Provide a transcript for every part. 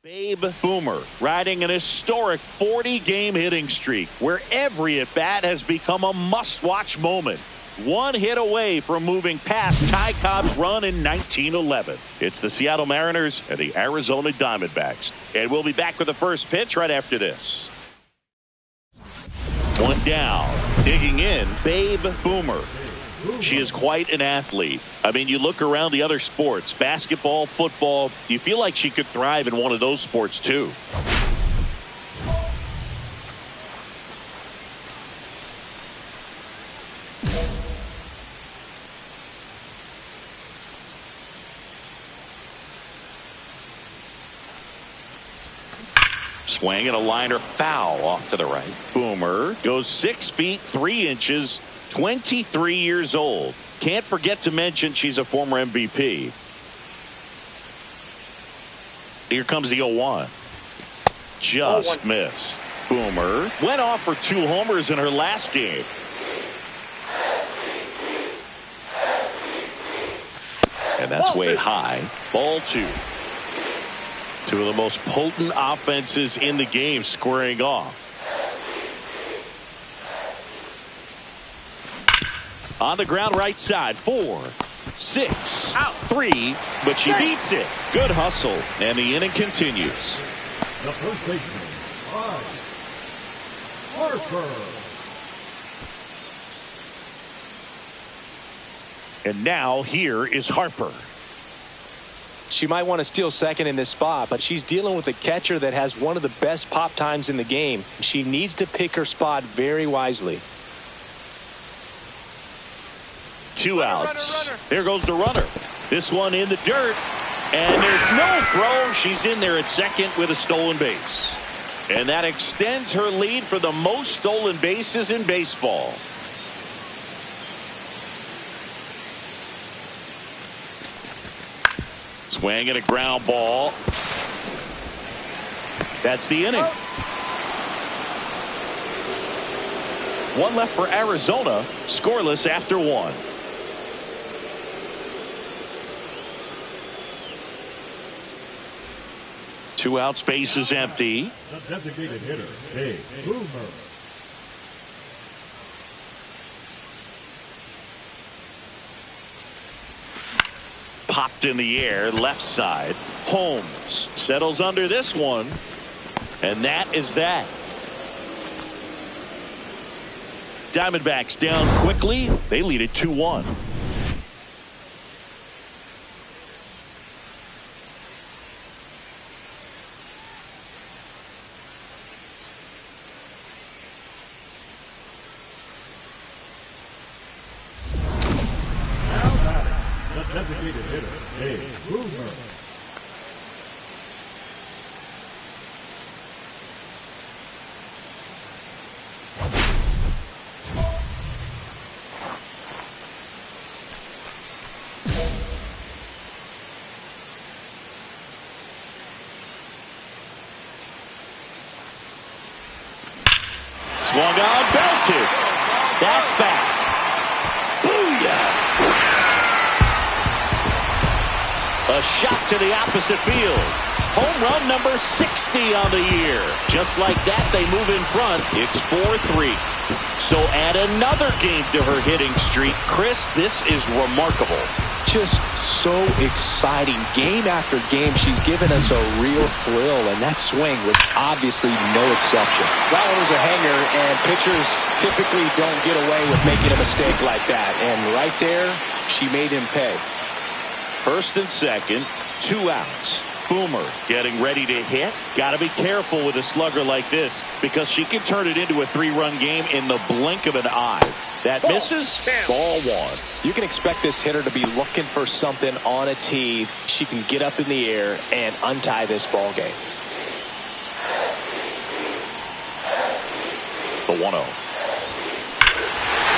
Babe Boomer riding an historic 40-game hitting streak where every at-bat has become a must-watch moment. One hit away from moving past Ty Cobb's run in 1911. It's the Seattle Mariners and the Arizona Diamondbacks. And we'll be back with the first pitch right after this. One down. Digging in, Babe Boomer. She is quite an athlete. I mean, you look around the other sports, basketball, football, you feel like she could thrive in one of those sports too. Swing and a liner foul off to the right. Boomer goes 6 feet 3 inches. 23 years old. Can't forget to mention she's a former MVP. Here comes the 0-1. Just missed. Boomer went off for 2 homers in her last game. And that's way high. Ball 2. Two of the most potent offenses in the game squaring off. On the ground right side, 4, 6, 3, but she beats it. Good hustle, and the inning continues. The first baseman, Harper. And now here is Harper. She might want to steal second in this spot, but she's dealing with a catcher that has one of the best pop times in the game. She needs to pick her spot very wisely. 2 outs. There goes the runner. This one in the dirt. And there's no throw. She's in there at second with a stolen base. And that extends her lead for the most stolen bases in baseball. Swing and a ground ball. That's the inning. One left for Arizona. Scoreless after 1. Two out, space is empty. The designated hitter, Babe Boomer. Popped in the air, left side. Holmes settles under this one. And that is that. Diamondbacks down quickly. They lead it 2-1. Designated hitter, Babe Boomer. Swung on, belted. That's back. Booyah! A shot to the opposite field. Home run number 60 on the year. Just like that, they move in front. It's 4-3. So add another game to her hitting streak. Chris, this is remarkable. Just so exciting. Game after game, she's given us a real thrill, and that swing was obviously no exception. That one was a hanger, and pitchers typically don't get away with making a mistake like that. And right there, she made him pay. First and second, 2 outs. Boomer getting ready to hit. Got to be careful with a slugger like this because she can turn it into a 3-run game in the blink of an eye. That misses. Ball 1. You can expect this hitter to be looking for something on a tee. She can get up in the air and untie this ball game. The 1-0.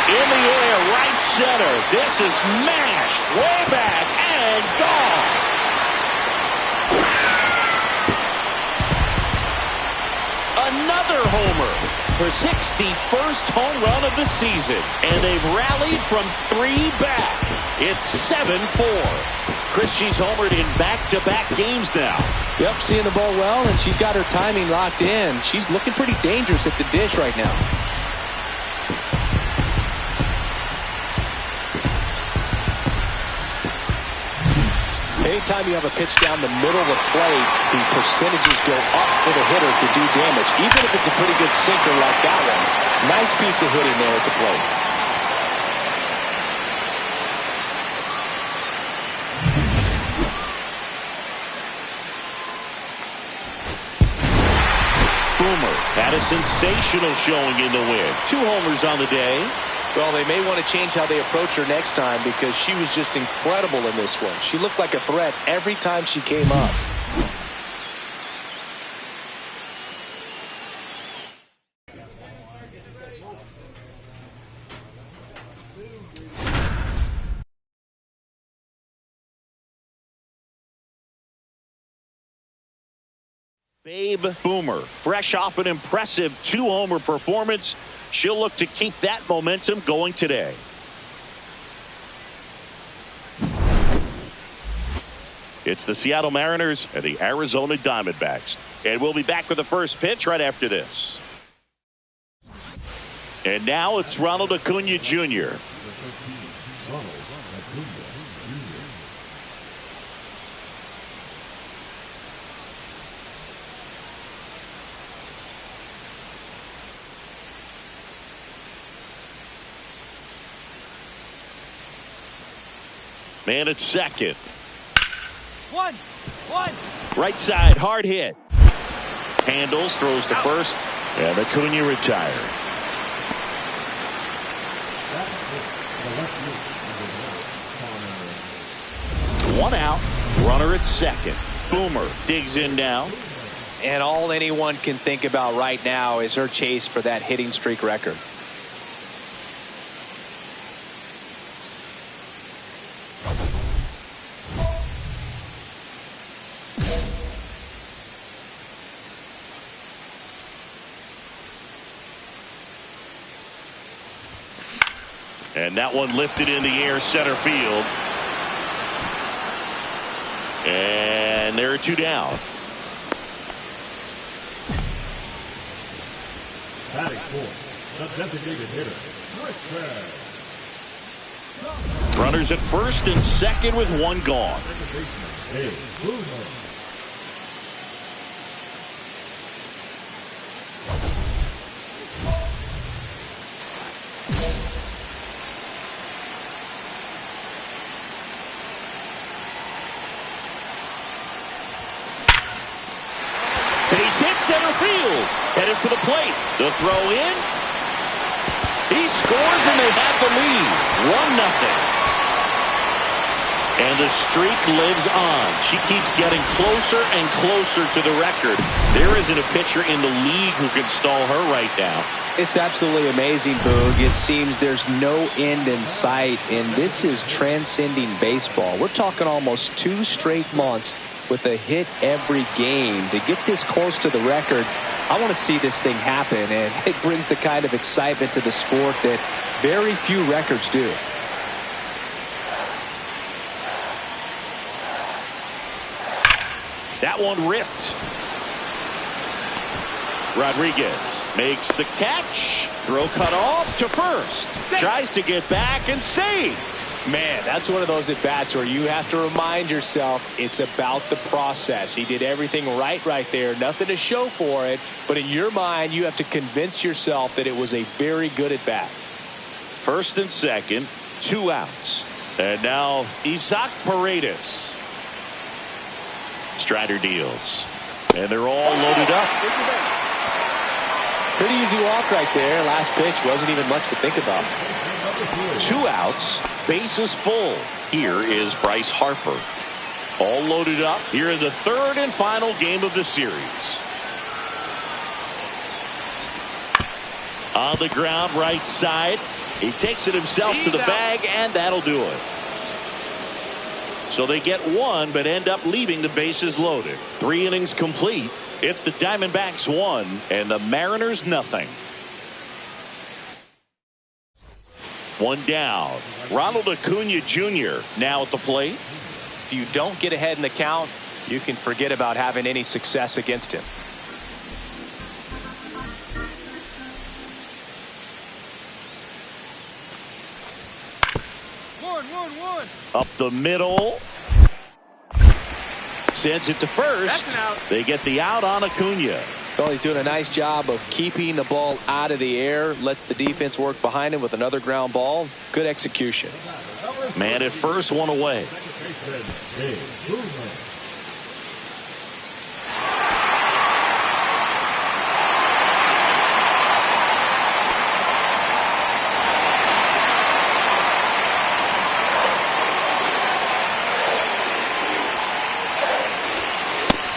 In the air, right center. This is mashed way back and gone. Another homer. Her 61st home run of the season. And they've rallied from 3 back. It's 7-4. Chris, she's homered in back-to-back games now. Yep, seeing the ball well, and she's got her timing locked in. She's looking pretty dangerous at the dish right now. Anytime you have a pitch down the middle of the plate, the percentages go up for the hitter to do damage, even if it's a pretty good sinker like that one. Nice piece of hitting there at the plate. Boomer had a sensational showing in the win. 2 homers on the day. Well, they may want to change how they approach her next time because she was just incredible in this one. She looked like a threat every time she came up. Babe Boomer, fresh off an impressive 2-homer performance. She'll look to keep that momentum going today. It's the Seattle Mariners and the Arizona Diamondbacks. And we'll be back with the first pitch right after this. And now it's Ronald Acuna Jr. Man at second. One. Right side, hard hit. Handles, throws to first, and Acuna retired. One out, runner at second. Boomer digs in now. And all anyone can think about right now is her chase for that hitting streak record. And that one lifted in the air, center field. And there are 2 down. Batting fourth, the designated hitter, Empress. Runners at first and second with 1 gone. Hey, Boomer. He's hit center field. Headed for the plate. The throw in. He scores and they have the lead. 1-0. And the streak lives on. She keeps getting closer and closer to the record. There isn't a pitcher in the league who can stall her right now. It's absolutely amazing, Boog. It seems there's no end in sight, and this is transcending baseball. We're talking almost 2 straight months with a hit every game. To get this close to the record, I want to see this thing happen, and it brings the kind of excitement to the sport that very few records do. That one ripped. Rodriguez makes the catch. Throw cut off to first. Tries to get back and save. Man, that's one of those at-bats where you have to remind yourself it's about the process. He did everything right there. Nothing to show for it. But in your mind, you have to convince yourself that it was a very good at-bat. First and second, 2 outs. And now Isaac Paredes. Strider deals. And they're all loaded up. Pretty easy walk right there. Last pitch wasn't even much to think about. 2 outs. Bases full. Here is Bryce Harper. All loaded up here in the 3rd and final game of the series. On the ground, right side. He takes it himself to the bag, and that'll do it. So they get 1, but end up leaving the bases loaded. 3 innings complete. It's the Diamondbacks 1 and the Mariners 0. 1 down. Ronald Acuna Jr. now at the plate. If you don't get ahead in the count, you can forget about having any success against him. One. Up the middle. Sends it to first. That's an out. They get the out on Acuna. Well, he's doing a nice job of keeping the ball out of the air. Lets the defense work behind him with another ground ball. Good execution. Man at first, one away.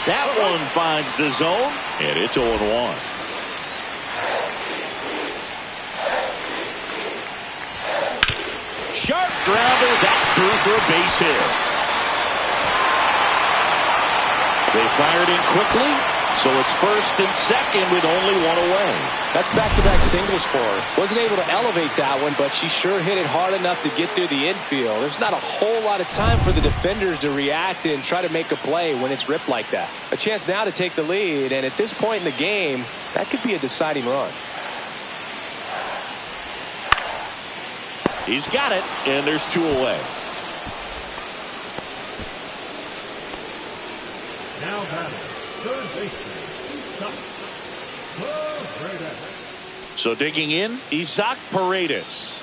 That one finds the zone, and it's 0-1. Sharp grounder, that's through for a base hit. They fired in quickly, so it's first and second with only one away. That's back-to-back singles for her. Wasn't able to elevate that one, but she sure hit it hard enough to get through the infield. There's not a whole lot of time for the defenders to react and try to make a play when it's ripped like that. A chance now to take the lead, and at this point in the game, that could be a deciding run. He's got it, and there's two away. Now batting, third baseman, Isaac Paredes. So digging in, Isaac Paredes.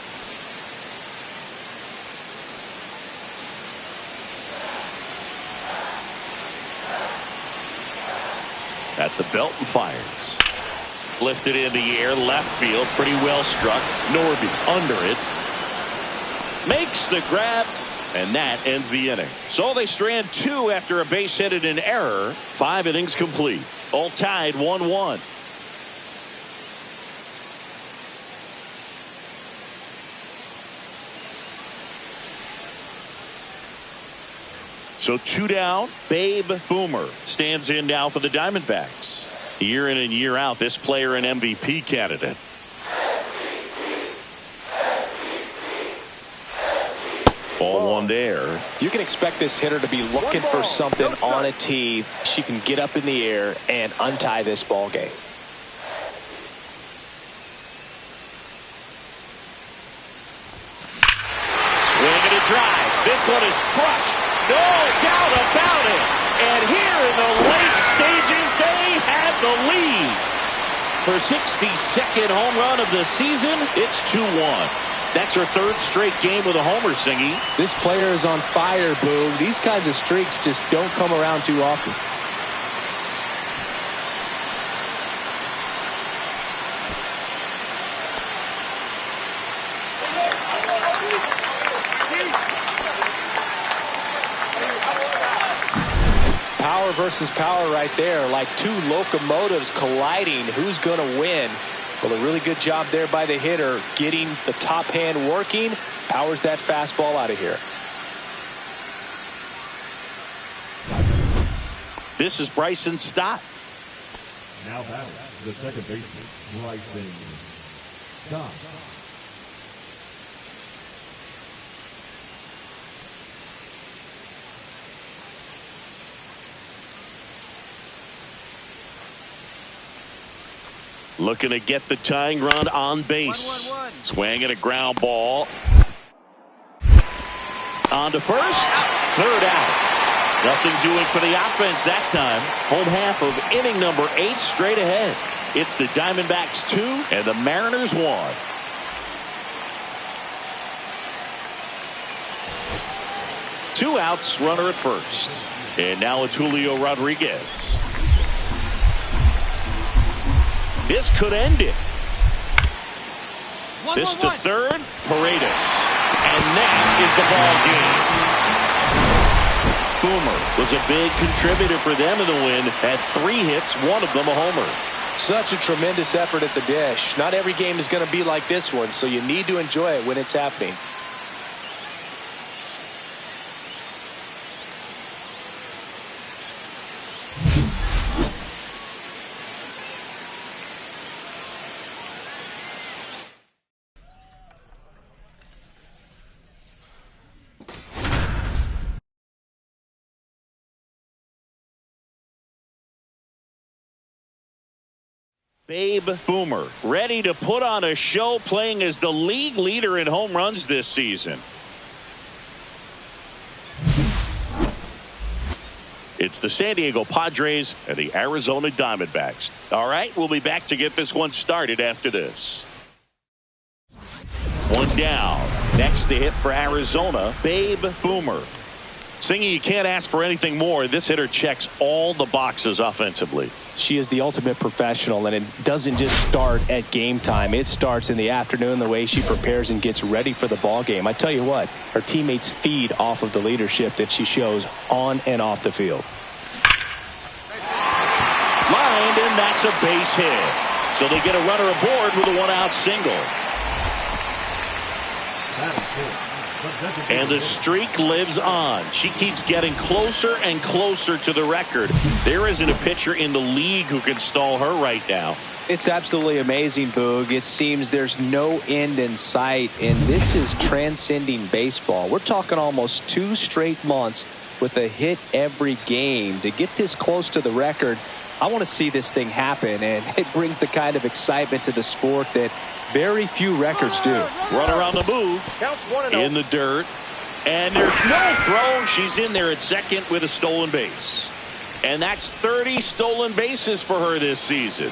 At the belt and fires. Lifted in the air, left field, pretty well struck. Norby under it. Makes the grab, and that ends the inning. So they strand two after a base hit and an error. 5 innings complete. All tied 1-1. So 2 down. Babe Boomer stands in now for the Diamondbacks. Year in and year out, this player an MVP candidate. Ball one there. You can expect this hitter to be looking for something on a tee. She can get up in the air and untie this ball game. Swing and a drive. This one is crushed. No doubt about it. And here in the late stages, they have the lead. For 62nd home run of the season, it's 2-1. That's her third straight game with a homer, Singy. This player is on fire, Boo. These kinds of streaks just don't come around too often. Power versus power right there, like two locomotives colliding. Who's going to win? Well, a really good job there by the hitter, getting the top hand working. Powers that fastball out of here. This is Bryson Stott. Now batting, the second baseman, Bryson Stott. Looking to get the tying run on base. 1-1-1. Swing at a ground ball. On to first. Third out. Nothing doing for the offense that time. Home half of inning number 8 straight ahead. It's the Diamondbacks 2 and the Mariners 1. Two outs, runner at first. And now it's Julio Rodriguez. This could end it. This to third, Paredes. And that is the ball game. Boomer was a big contributor for them in the win. Had 3 hits, one of them a homer. Such a tremendous effort at the dish. Not every game is going to be like this one, so you need to enjoy it when it's happening. Babe Boomer, ready to put on a show, playing as the league leader in home runs this season. It's the San Diego Padres and the Arizona Diamondbacks. All right, we'll be back to get this one started after this. One down. Next to hit for Arizona, Babe Boomer. Singy, you can't ask for anything more. This hitter checks all the boxes offensively. She is the ultimate professional, and it doesn't just start at game time. It starts in the afternoon, the way she prepares and gets ready for the ball game. I tell you what, her teammates feed off of the leadership that she shows on and off the field. Lined, and that's a base hit. So they get a runner aboard with a one-out single. And the streak lives on. She keeps getting closer and closer to the record. There isn't a pitcher in the league who can stall her right now. It's absolutely amazing, Boog. It seems there's no end in sight, and this is transcending baseball. We're talking almost 2 straight months with a hit every game. To get this close to the record, I want to see this thing happen, and it brings the kind of excitement to the sport that very few records do. Runner on the move. In the dirt. And there's no throw. She's in there at second with a stolen base. And that's 30 stolen bases for her this season.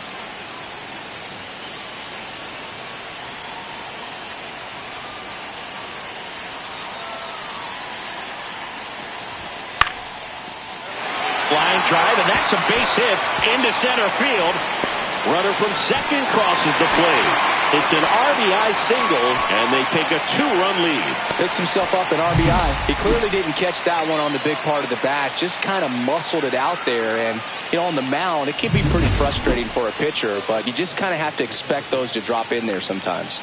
Flying drive, and that's a base hit into center field. Runner from second crosses the plate. It's an RBI single, and they take a 2-run lead. Picks himself up an RBI. He clearly didn't catch that one on the big part of the bat. Just kind of muscled it out there. And, you know, on the mound, it can be pretty frustrating for a pitcher, but you just kind of have to expect those to drop in there sometimes.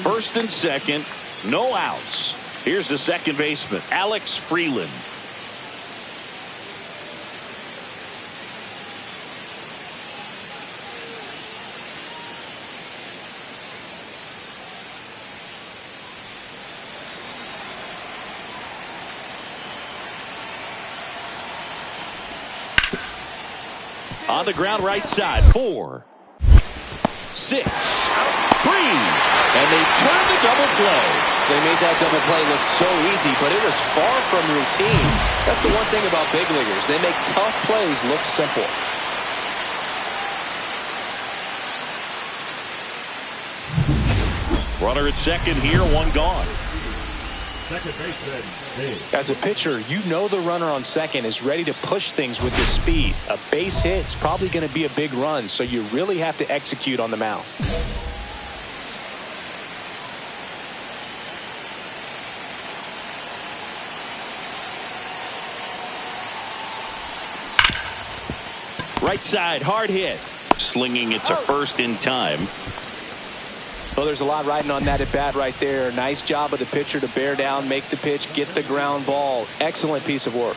First and second, no outs. Here's the second baseman, Alex Freeland. On the ground right side, 4, 6, 3, and they turn the double play. They made that double play look so easy, but it was far from routine. That's the one thing about big leaguers. They make tough plays look simple. Runner at second here, one gone. Second baseman, Dave. As a pitcher, you know the runner on second is ready to push things with his speed. A base hit's probably going to be a big run, so you really have to execute on the mound. Right side, hard hit. Slinging it to first in time. Well, there's a lot riding on that at bat right there. Nice job of the pitcher to bear down, make the pitch, get the ground ball. Excellent piece of work.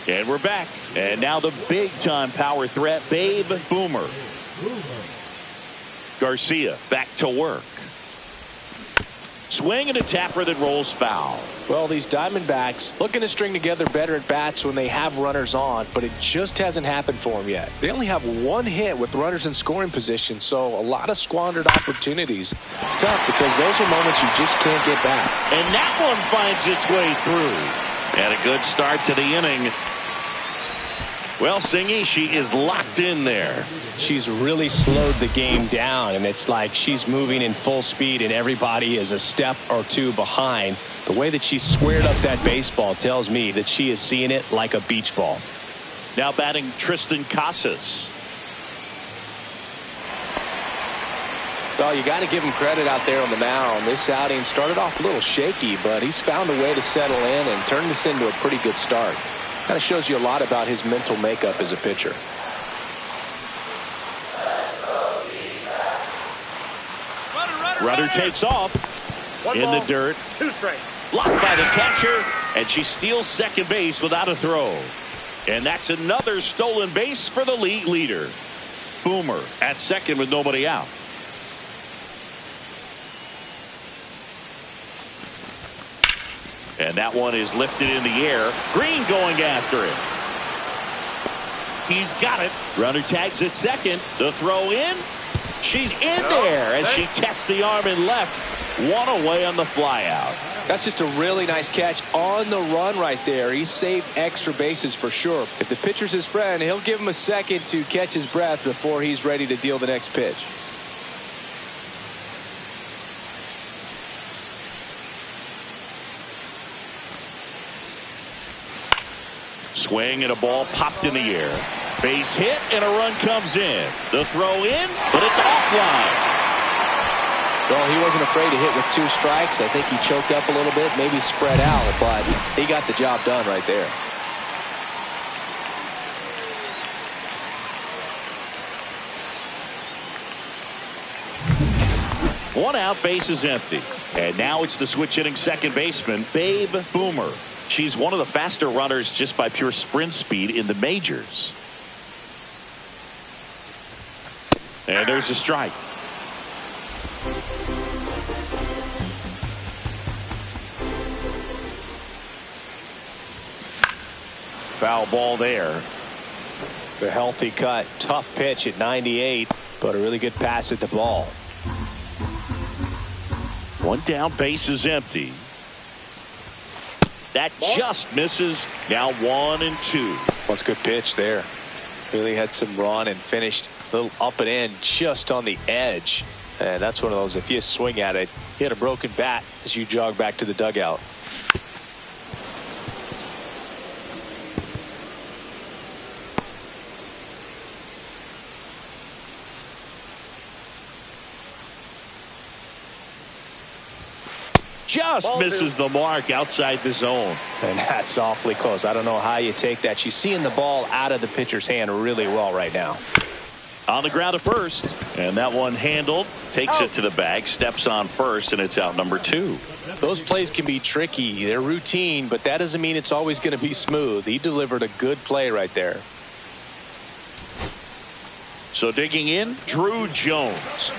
And we're back. And now the big-time power threat, Babe Boomer. Garcia back to work. Swing and a tapper that rolls foul. Well, these Diamondbacks looking to string together better at bats when they have runners on, but it just hasn't happened for them yet. They only have 1 hit with runners in scoring position, so a lot of squandered opportunities. It's tough because those are moments you just can't get back. And that one finds its way through. And a good start to the inning. Well, Singy, she is locked in there. She's really slowed the game down, and it's like she's moving in full speed and everybody is a step or 2 behind. The way that she squared up that baseball tells me that she is seeing it like a beach ball. Now batting Tristan Casas. Well, you got to give him credit out there on the mound. This outing started off a little shaky, but he's found a way to settle in and turn this into a pretty good start. Kind of shows you a lot about his mental makeup as a pitcher. Runner takes off in the dirt. 2 straight. Blocked by the catcher, and she steals second base without a throw. And that's another stolen base for the league leader. Boomer at second with nobody out. And that one is lifted in the air. Green going after it. He's got it. Runner tags at second. The throw in. She's in there as she tests the arm in left. One away on the fly out. That's just a really nice catch on the run right there. He saved extra bases for sure. If the pitcher's his friend, he'll give him a second to catch his breath before he's ready to deal the next pitch. Swing and a ball popped in the air. Base hit and a run comes in. The throw in, but it's offline. Well, he wasn't afraid to hit with 2 strikes. I think he choked up a little bit, maybe spread out, but he got the job done right there. One out, base is empty. And now it's the switch hitting second baseman, Babe Boomer. She's one of the faster runners just by pure sprint speed in the majors. And there's a strike. Foul ball there. The healthy cut. Tough pitch at 98, but a really good pass at the ball. One down, base is empty. That just misses. Now 1-2. That's a good pitch there. Really had some run and finished a little up and in just on the edge. And that's one of those, if you swing at it, you hit a broken bat as you jog back to the dugout. Just misses the mark outside the zone. And that's awfully close. I don't know how you take that. She's seeing the ball out of the pitcher's hand really well right now. On the ground to first. And that one handled. Takes it to the bag. Steps on first. And it's out number 2. Those plays can be tricky. They're routine. But that doesn't mean it's always going to be smooth. He delivered a good play right there. So digging in, Drew Jones.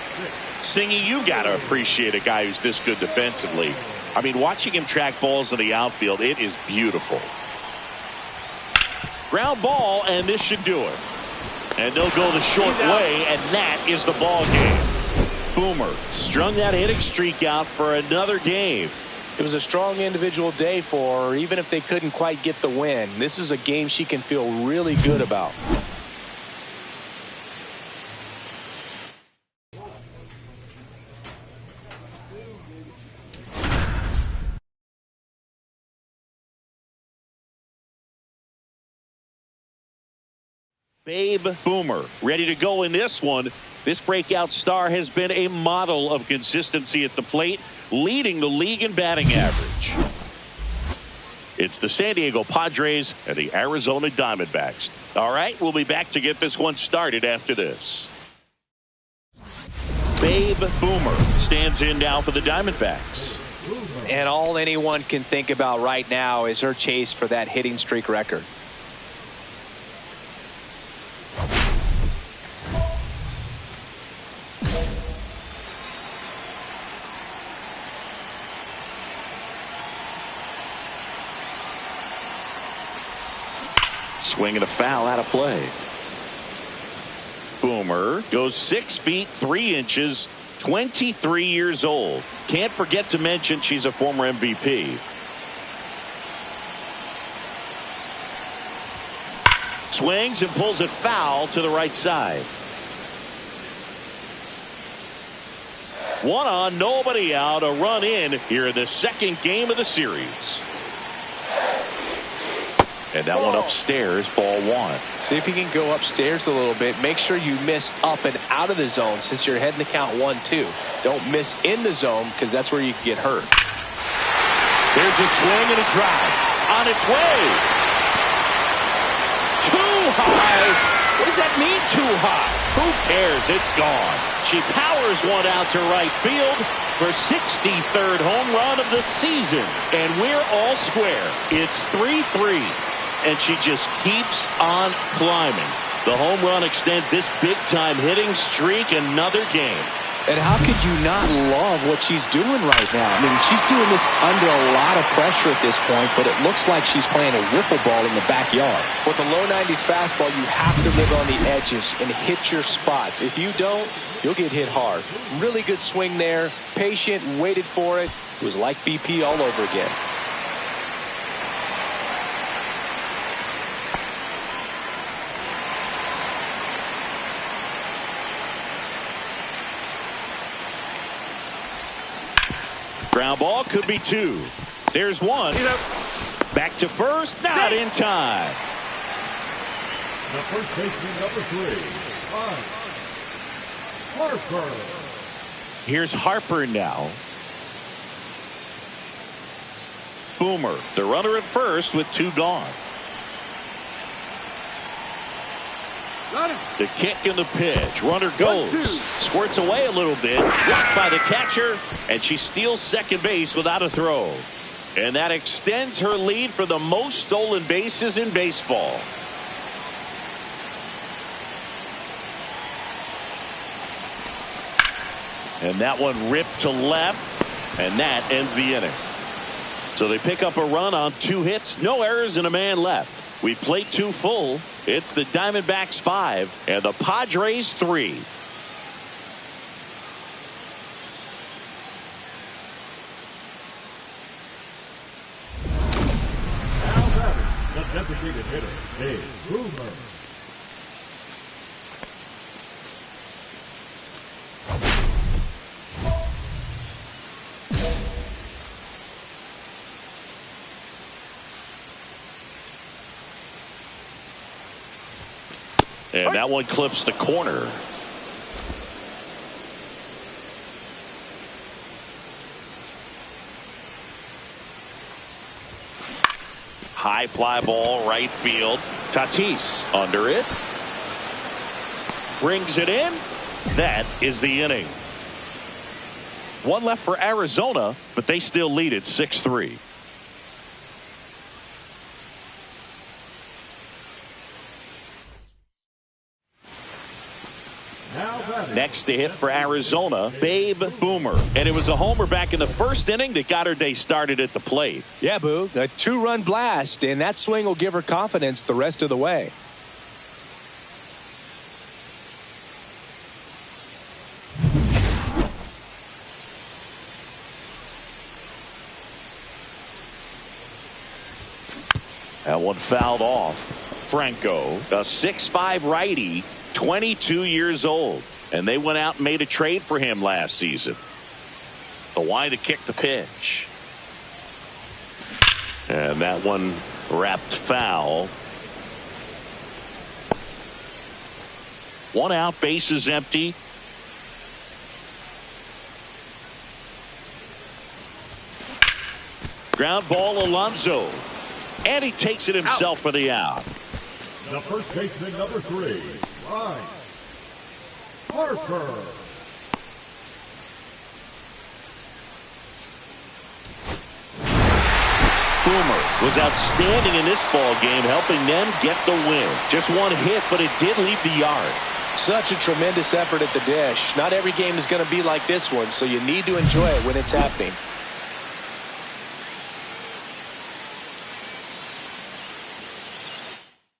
Singy, you got to appreciate a guy who's this good defensively. I mean, watching him track balls in the outfield, it is beautiful. Ground ball, and this should do it. And they'll go the short way, and that is the ball game. Boomer strung that hitting streak out for another game. It was a strong individual day for her, even if they couldn't quite get the win. This is a game she can feel really good about. Babe Boomer ready to go in this one. This breakout star has been a model of consistency at the plate, leading the league in batting average. It's the San Diego Padres and the Arizona Diamondbacks. All right, we'll be back to get this one started after this. Babe Boomer stands in now for the Diamondbacks. And all anyone can think about right now is her chase for that hitting streak record. Swing and a foul out of play. Boomer goes 6 feet 3 inches, 23 years old. Can't forget to mention she's a former MVP. Swings and pulls it foul to the right side. 1 on, nobody out, a run in here in the second game of the series. And that one upstairs, ball 1. See if you can go upstairs a little bit. Make sure you miss up and out of the zone since you're heading to count 1-2. Don't miss in the zone because that's where you can get hurt. There's a swing and a drive. On its way. Too high. What does that mean, too high? Who cares? It's gone. She powers one out to right field for 63rd home run of the season. And we're all square. It's 3-3. And she just keeps on climbing. The home run extends this big-time hitting streak another game. And how could you not love what she's doing right now? I mean, she's doing this under a lot of pressure at this point, but it looks like she's playing a wiffle ball in the backyard. With a low 90s fastball, you have to live on the edges and hit your spots. If you don't, you'll get hit hard. Really good swing there. Patient, waited for it. It was like BP all over again. Ground ball could be two. There's one. Back to first. Not in time. The first baseman, number 3, Harper. Here's Harper now. Boomer, the runner at first with 2 gone. The kick and the pitch. Runner goes. Squirts away a little bit. Blocked by the catcher. And she steals second base without a throw. And that extends her lead for the most stolen bases in baseball. And that one ripped to left. And that ends the inning. So they pick up a run on 2 hits. No errors and a man left. We played 2 full. It's the Diamondbacks 5 and the Padres 3. Now batting, the designated hitter, Dave Boomer. And that one clips the corner. High fly ball right field. Tatis under it. Brings it in. That is the inning. 1 left for Arizona, but they still lead at 6-3. Next to hit for Arizona, Babe Boomer. And it was a homer back in the first inning that got her day started at the plate. Yeah, Boo, a 2-run blast, and that swing will give her confidence the rest of the way. That one fouled off. Franco, a 6'5" righty, 22 years old. And they went out and made a trade for him last season. The line to kick the pitch. And that one wrapped foul. 1 out, bases empty. Ground ball, Alonso. And he takes it himself for the out. The first baseman, number 3, Harper. Boomer was outstanding in this ball game, helping them get the win. Just 1 hit, but it did leave the yard. Such a tremendous effort at the dish. Not every game is going to be like this one, so you need to enjoy it when it's happening.